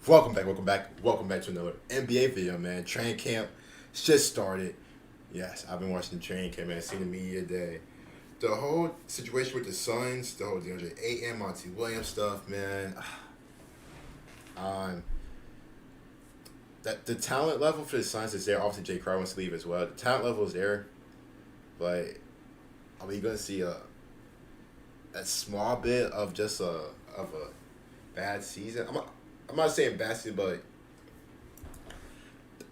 Welcome back to another NBA video, man. Training camp just started. Yes, I've been watching the training camp, man. Seen the media day. The whole situation with the Suns, the whole DeAndre Ayton, Monty Williams stuff, man. Um, that the talent level for the Suns is there. Obviously, Jay Crowder wants to leave as well. The talent level is there, but are we gonna see a small bit of just a bad season? I'm not saying bad season, but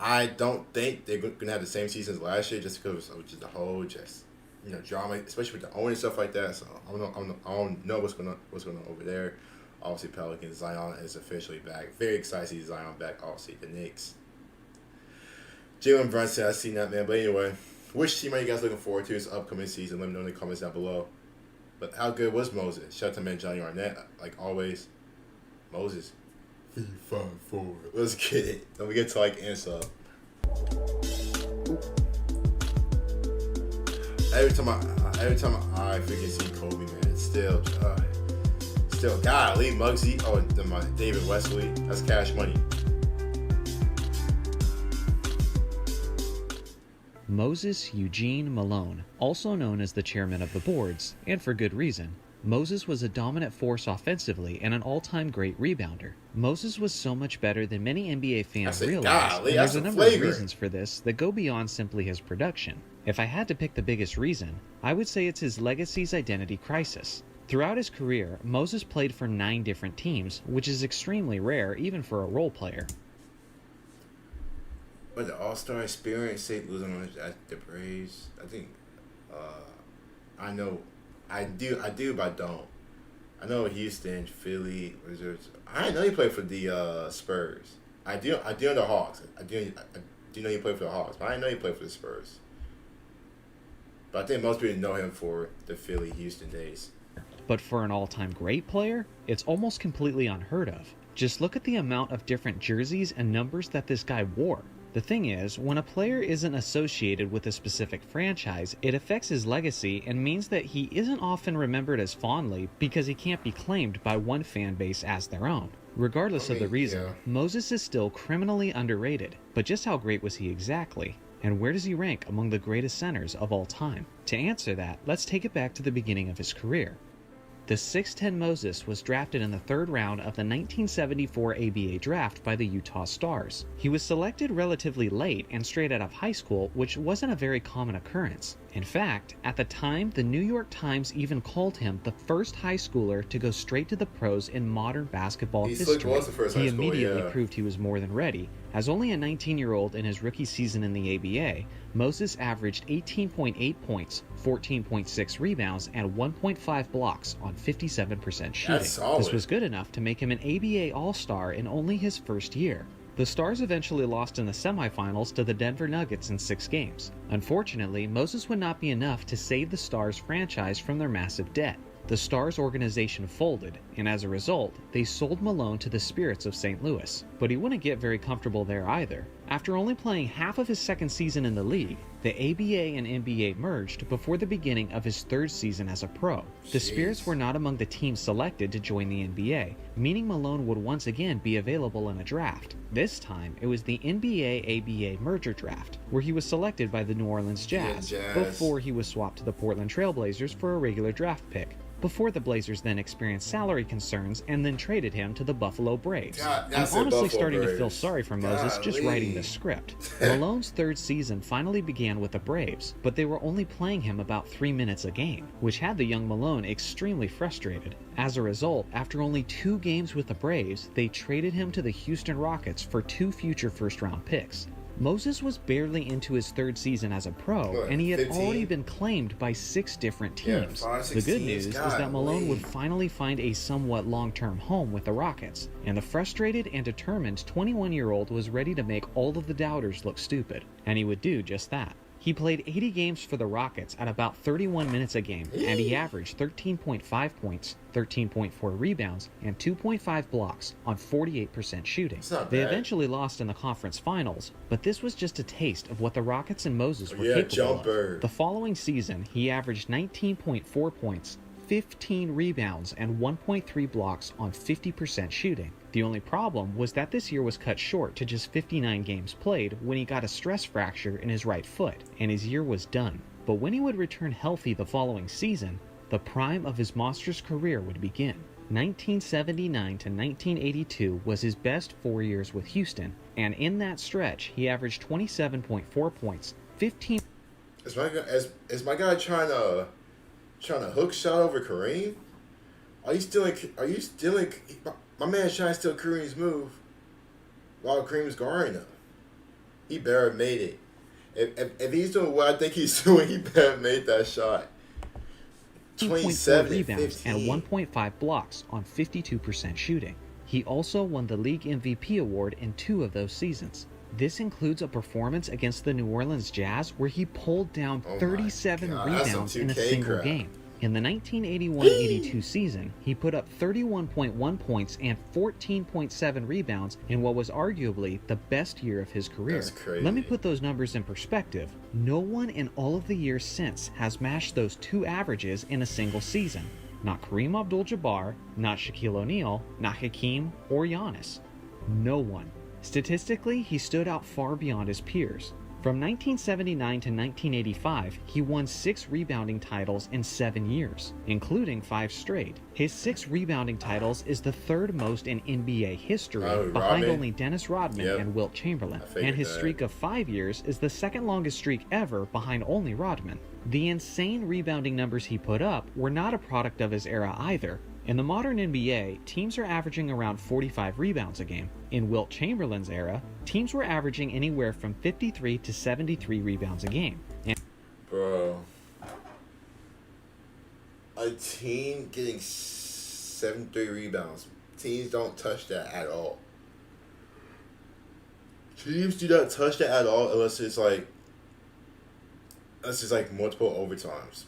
I don't think they're gonna have the same season as last year just because of just the whole drama, especially with the owner and stuff like that. So I don't know what's going on over there. Obviously, Pelicans, Zion is officially back. Very excited to see Zion back. Obviously, the Knicks. Jalen Brunson, I've seen that, man. But anyway, which team are you guys looking forward to this upcoming season? Let me know in the comments down below. But how good was Moses? Shout out to man Johnny Arnett, like always. Moses. 5'4". Let's get it. Don't forget to answer up. Every time I freaking see Kobe, man, it's still, golly, Muggsy. Oh, my David Wesley. That's cash money. Moses Eugene Malone, also known as the chairman of the boards, and for good reason. Moses was a dominant force offensively and an all-time great rebounder. Moses was so much better than many NBA fans realize, and there's a number of reasons for this that go beyond simply his production. If I had to pick the biggest reason, I would say it's his legacy's identity crisis. Throughout his career, Moses played for 9 different teams, which is extremely rare even for a role player. But the All-Star experience, St. Louis at the Braves, I think, I do, but I don't. I know Houston, Philly, Wizards. I didn't know he played for the Spurs. I do know the Hawks. I do know he played for the Hawks, but I didn't know he played for the Spurs. But I think most people know him for the Philly, Houston days. But for an all-time great player, it's almost completely unheard of. Just look at the amount of different jerseys and numbers that this guy wore. The thing is, when a player isn't associated with a specific franchise, it affects his legacy and means that he isn't often remembered as fondly because he can't be claimed by one fan base as their own. Regardless of the reason, Moses is still criminally underrated. But just how great was he exactly? And where does he rank among the greatest centers of all time? To answer that, let's take it back to the beginning of his career. The 6'10 Moses was drafted in the 3rd round of the 1974 ABA draft by the Utah Stars. He was selected relatively late and straight out of high school, which wasn't a very common occurrence. In fact, at the time, the New York Times even called him the first high schooler to go straight to the pros in modern basketball history. He immediately proved he was more than ready. As only a 19-year-old in his rookie season in the ABA, Moses averaged 18.8 points, 14.6 rebounds, and 1.5 blocks on 57% shooting. This was good enough to make him an ABA All-Star in only his first year. The Stars eventually lost in the semifinals to the Denver Nuggets in 6 games. Unfortunately, Moses would not be enough to save the Stars franchise from their massive debt. The Stars organization folded, and as a result, they sold Malone to the Spirits of St. Louis. But he wouldn't get very comfortable there either. After only playing half of his second season in the league, the ABA and NBA merged before the beginning of his 3rd season as a pro. The Spirits were not among the teams selected to join the NBA, meaning Malone would once again be available in a draft. This time, it was the NBA-ABA merger draft, where he was selected by the New Orleans Jazz, before he was swapped to the Portland Trail Blazers for a regular draft pick. Before the Blazers then experienced salary concerns and then traded him to the Buffalo Braves. I'm honestly starting to feel sorry for Moses just writing this script. Malone's 3rd season finally began with the Braves, but they were only playing him about 3 minutes a game, which had the young Malone extremely frustrated. As a result, after only 2 games with the Braves, they traded him to the Houston Rockets for 2 future first-round picks. Moses was barely into his 3rd season as a pro, and he had already been claimed by 6 different teams. The good news is that Malone would finally find a somewhat long-term home with the Rockets, and the frustrated and determined 21-year-old was ready to make all of the doubters look stupid, and he would do just that. He played 80 games for the Rockets at about 31 minutes a game, and he averaged 13.5 points, 13.4 rebounds, and 2.5 blocks on 48% shooting. They eventually lost in the conference finals, but this was just a taste of what the Rockets and Moses were capable of. The following season, he averaged 19.4 points, 15 rebounds and 1.3 blocks on 50% shooting. The only problem was that this year was cut short to just 59 games played when he got a stress fracture in his right foot, and his year was done. But when he would return healthy the following season, the prime of his monstrous career would begin. 1979 to 1982 was his best 4 years with Houston, and in that stretch, he averaged 27.4 points, 15... Is my guy trying to hook shot over Kareem? Are you stealing? My man's trying to steal Kareem's move while Kareem's guarding him. He better made it. If he's doing what I think he's doing, he better made that shot. 27 rebounds 15. and 1.5 blocks on 52% shooting. He also won the league MVP award in 2 of those seasons. This includes a performance against the New Orleans Jazz where he pulled down 37 rebounds in a single game. In the 1981-82 season, he put up 31.1 points and 14.7 rebounds in what was arguably the best year of his career. That's crazy. Let me put those numbers in perspective. No one in all of the years since has matched those 2 averages in a single season. Not Kareem Abdul-Jabbar, not Shaquille O'Neal, not Hakeem or Giannis. No one. Statistically, he stood out far beyond his peers. From 1979 to 1985, he won 6 rebounding titles in 7 years, including 5 straight. His 6 rebounding titles is the 3rd most in NBA history, behind only Dennis Rodman and Wilt Chamberlain, and his streak of 5 years is the 2nd longest streak ever behind only Rodman. The insane rebounding numbers he put up were not a product of his era either. In the modern NBA, teams are averaging around 45 rebounds a game. In Wilt Chamberlain's era, teams were averaging anywhere from 53 to 73 rebounds a game. Bro, a team getting 73 rebounds. Teams don't touch that at all. Teams do not touch that at all unless it's like multiple overtimes.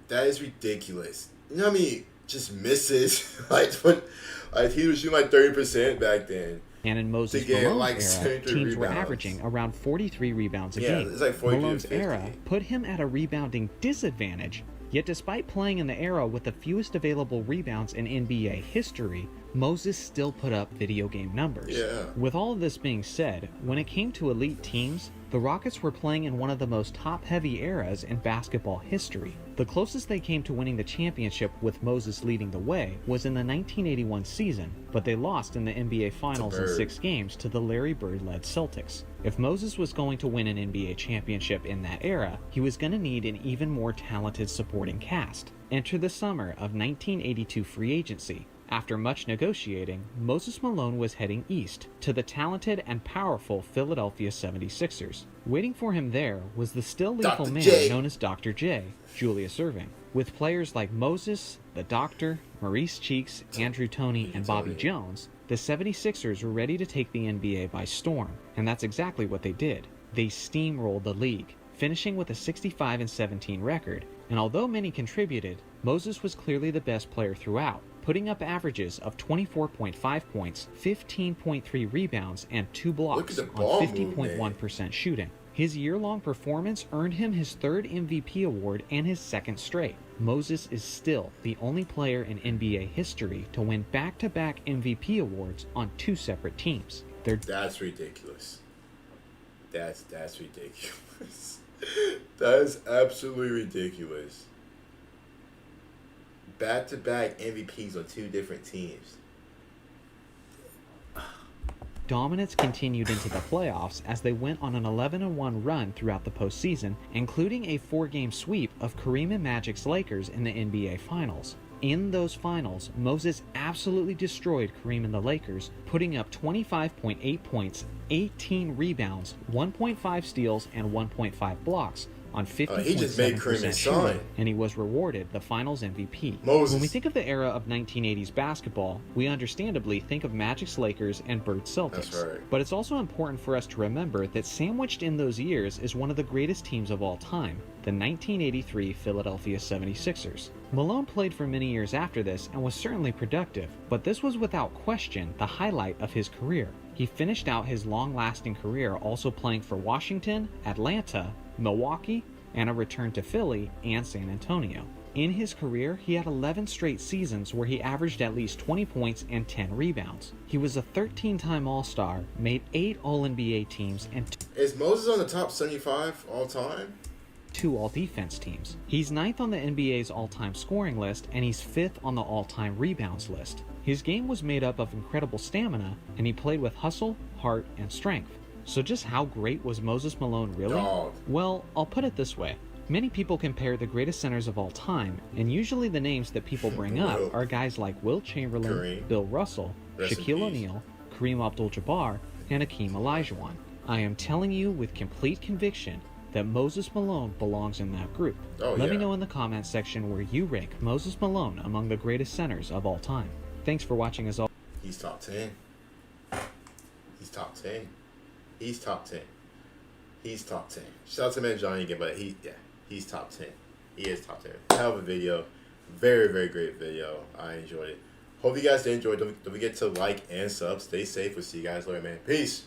That is ridiculous. You know what I mean? Just misses. He was shooting like 30% back then. And in Moses Malone's era, teams were averaging around 43 rebounds a game. It's like 42 Malone's to 50. era put him at a rebounding disadvantage, yet despite playing in the era with the fewest available rebounds in NBA history, Moses still put up video game numbers. Yeah. With all of this being said, when it came to elite teams, the Rockets were playing in one of the most top-heavy eras in basketball history. The closest they came to winning the championship with Moses leading the way was in the 1981 season, but they lost in the NBA Finals in 6 games to the Larry Bird-led Celtics. If Moses was going to win an NBA championship in that era, he was going to need an even more talented supporting cast. Enter the summer of 1982 free agency. After much negotiating, Moses Malone was heading east to the talented and powerful Philadelphia 76ers. Waiting for him there was the still lethal man known as Dr. J, Julius Erving. With players like Moses, the Doctor, Maurice Cheeks, Andrew Toney, and Bobby Jones, the 76ers were ready to take the NBA by storm, and that's exactly what they did. They steamrolled the league, finishing with a 65-17 record, and although many contributed, Moses was clearly the best player throughout, putting up averages of 24.5 points, 15.3 rebounds, and 2 blocks on 50.1% shooting. His year-long performance earned him his 3rd MVP award and his 2nd straight. Moses is still the only player in NBA history to win back-to-back MVP awards on 2 separate teams. That's ridiculous. That's ridiculous. That is absolutely ridiculous. Back-to-back MVPs on 2 different teams. Dominance continued into the playoffs as they went on an 11-1 run throughout the postseason, including a 4-game sweep of Kareem and Magic's Lakers in the NBA Finals. In those finals, Moses absolutely destroyed Kareem and the Lakers, putting up 25.8 points, 18 rebounds, 1.5 steals, and 1.5 blocks on 50.7% shooting, and he was rewarded the Finals MVP. When we think of the era of 1980s basketball, we understandably think of Magic's Lakers and Bird's Celtics. That's right. But it's also important for us to remember that sandwiched in those years is one of the greatest teams of all time, the 1983 Philadelphia 76ers. Malone played for many years after this and was certainly productive, but this was without question the highlight of his career. He finished out his long-lasting career also playing for Washington, Atlanta, Milwaukee, and a return to Philly and San Antonio. In his career, he had 11 straight seasons where he averaged at least 20 points and 10 rebounds. He was a 13-time All-Star, made 8 All-NBA teams, and Is Moses on the top 75 all time? 2 All-Defense teams. He's 9th on the NBA's all-time scoring list, and he's 5th on the all-time rebounds list. His game was made up of incredible stamina, and he played with hustle, heart, and strength. So just how great was Moses Malone really? Dog. Well, I'll put it this way. Many people compare the greatest centers of all time, and usually the names that people bring up are guys like Wilt Chamberlain, Kareem. Bill Russell, Rest in Shaquille peace. O'Neal, Kareem Abdul-Jabbar, and Hakeem Olajuwon. I am telling you with complete conviction that Moses Malone belongs in that group. Oh, Let me yeah. know in the comments section where you rank Moses Malone among the greatest centers of all time. Thanks for watching as always. He's top 10. He's top 10. He's top 10. He's top 10. Shout out to man Johnny again, but he's top 10. He is top 10. Hell of a video. Very, very great video. I enjoyed it. Hope you guys did enjoy. Don't forget to like and sub. Stay safe. We'll see you guys later, man. Peace.